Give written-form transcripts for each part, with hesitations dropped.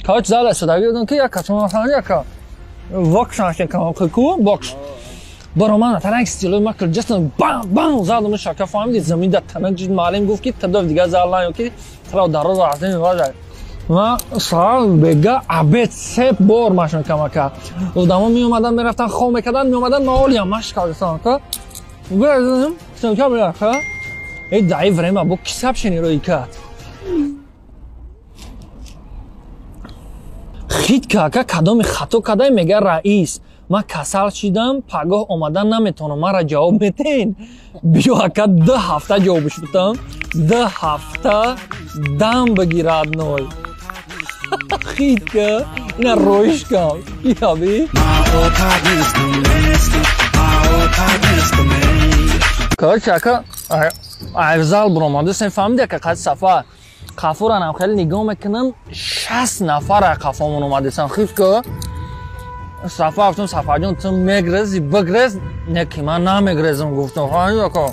کاش زال استادگی دادن که یک کتمان خانه یک واکس نشین کنم کو باکس برو من تنگ استیلو مکل جستن بام بام زدم شاکه فهمیدی زمین در تنگ جد معلم گفت که تداف دیگه زال نه که ترا در روز عظیم واجد ما سال بگه عبد سه بار ماشین کم که اودامو می اومدن میرفتن خو میکردن می اومدن مالی هم ماش کردن که گفتم چون که بله که ای ضعیف ریم ابو کسب شنی روی کرد خید که کدام خطا کدای میگه رئیس ما کسل شدم پگاه اومدن نمیتونم مرا جواب میتین بیا که 10 هفته جوابش بدم 10 هفته دم بگیرد نوی خید که اینا رویش کن بیا بی که چکه افضل براماده سن فهمیده که قد سفر قفورن هم خیلی نگاه میکنم 60 نفر قفامون اومده سن خیف که سفر گفتم سفر جان تو میگرزی بگرز نکی من نمیگرزم گفتم ها یکا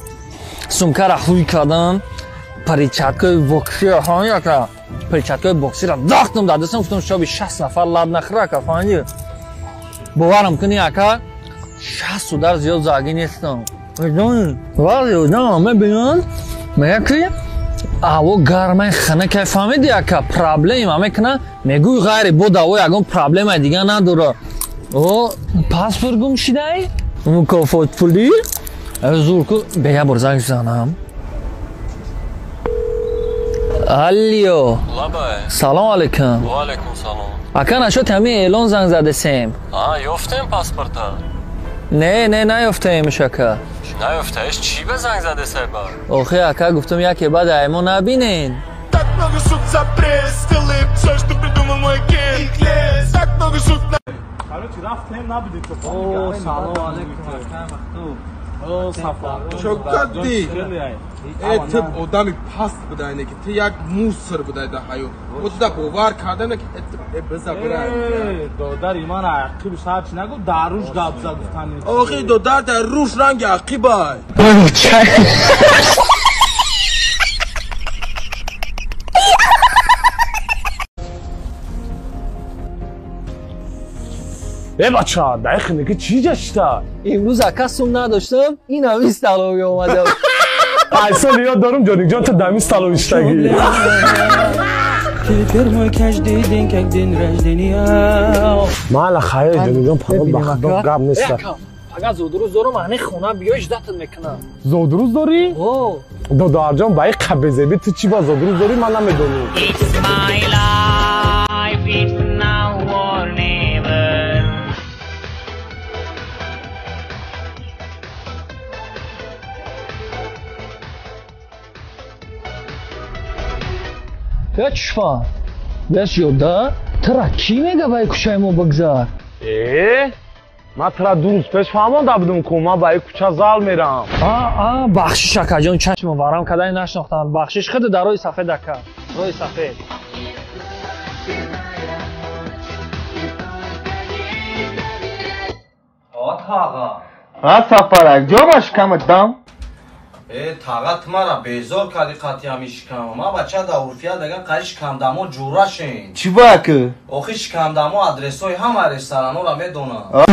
سمکه را خوی کردم پریچتکای بکسی ها یکا پریچتکای بکسی را داختم دادستم گفتم شبی 60 نفر لب نخره که فهمیدی باورم کنی یکا 60 در زیاد زاگی نیستم ولی نه میبینن میگه که او گرمه خانه که فهمیدی که پرابلم همه کنه میگوی غیری بود او یکم پرابلم دیگه نداره او پاسپورت گم شده ای؟ مکافات پولی؟ زور کو بیا برزنگ زنم علیو سلام علیکم و علیکم سلام اکا نشد همه اعلان زنگ زده سیم یافتیم پاسپورت ها نه نیافتیم شکر نیافتهش چی به زنگ زده سربار اوخی اکا گفتم یکی بعد ایمو نبینین اوه سلام علیکم اوه صفا چوکدی ات آدمی پست بدای نه که تی یک موسر بدای ده حیو خود باور کردن که ات بزا برای دادر ایمان عقیب شاید چی نگو دروش گبزا گفتن آخی دادر در روش رنگ عقیبای ای بچه ها دقیقه که چی جشته؟ امروز اکستم نداشتم این هم این سلامی اومده ایسا یاد دارم جانی جان تا دمی سلامی اشتگی مالا خیلی جانی جان پرال بخدم گم نیست اگر زودروز دارم معنی خونه بیایش دتت میکنم زودروز داری؟ دادر جان بایی قبیزه بی تو چی با زودروز داری من نمیدونی چشفا بس یودا ترا کی میگه بای کوچه ما بگذار من ترا 2 روز پیش فهمیده بودم که من بای کوچه زال میرم بخشش اکا جان چشم وارم کدای نشناختن بخشش خود در روی سفید اکا روی سفید سفرک جا باش کمت دم طاقت مرا بیزار کردی قطعی همیش کم ما بچه دا عرفیه دیگه قای شکمدمو جوره شین چی باکه؟ آخی شکمدمو ادرس های همه رستوران ها را میدونم